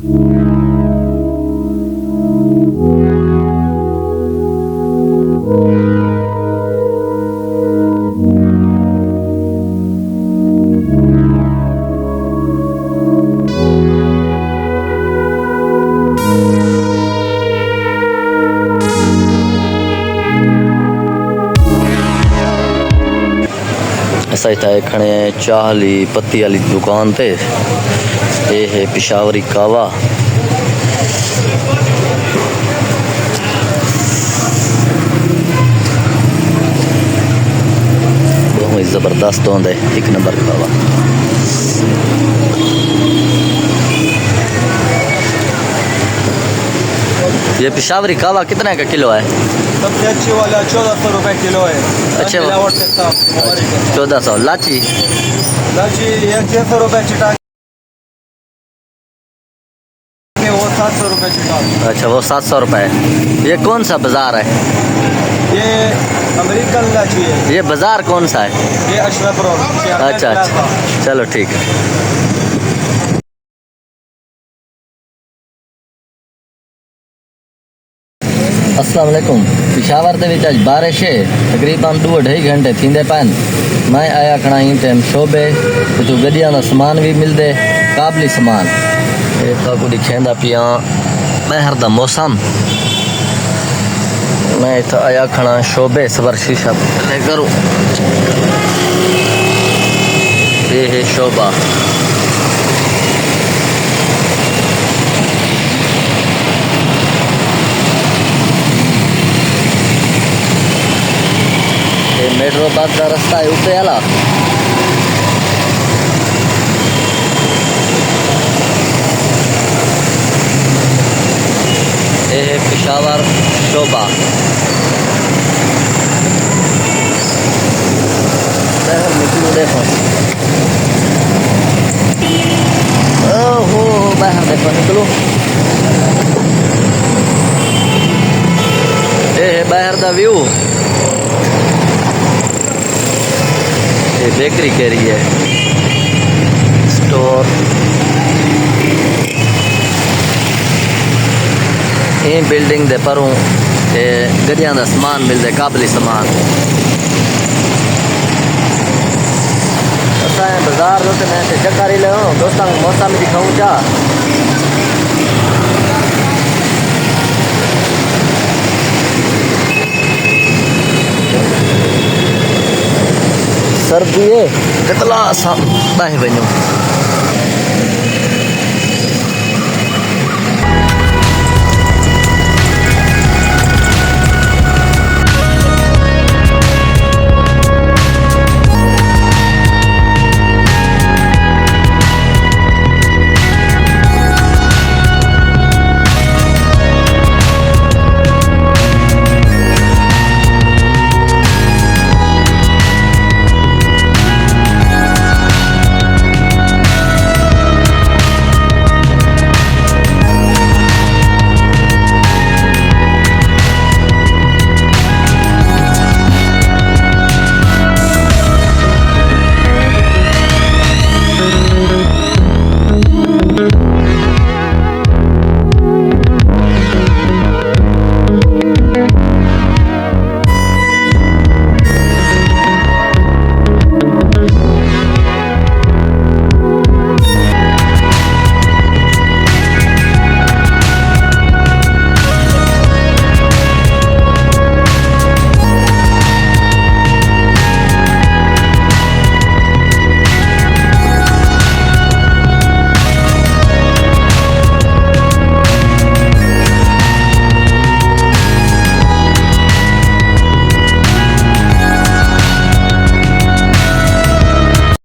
असां हितां खणे चाह ली पत्ती वाली दुकान ते ये है पिशावरी कावा। बहुत ज़बरदस्त होंदा है, एक नंबर कावा। ये पिशावरी कावा कितने का किलो है? सबसे अच्छी वाला 1400 रुपये किलो है। अच्छे 1400। लाची लाची ये 600 रुपये चिटा, वो 700 रुपये चिटा। अच्छा, वो 700 रुपये। ये कौन सा बाज़ार है? ये अमेरिकन लाची है। ये बाज़ार कौन सा है? ये अशरफ रोड। अच्छा अच्छा, चलो ठीक है। अस्सलाम वालेकुम। पिशावर दे विच अज बारिश है, तकरीबन 2-2.5 घंटे थींदे पैन। मैं आया खड़ा ही टाइम शोबे तो गड्डियां दा समान भी मिलदे, काबली समान। ये तो दिखेंदा पिया बहर दा मौसम। मैं इतना आया खड़ा शोबे सबर शीशा ले करूँ। ये है शोबा। ये मेट्रो बस का रास्ता है ऊपर वाला। ये है पिशावर शोबा। देखो ओहो, बाहर देखो निकलो। ये है बाहर दा व्यू। ये बेकरी कह रही है, स्टोर। ये बिल्डिंग दे परों गड्डियां दा समान मिलदे, काबली समान। बाजार दोस्त मैं चक्कर ही ले दोस्तों मौसम दिखाऊँ क्या। सर्दी है कितना बाहे वञूं।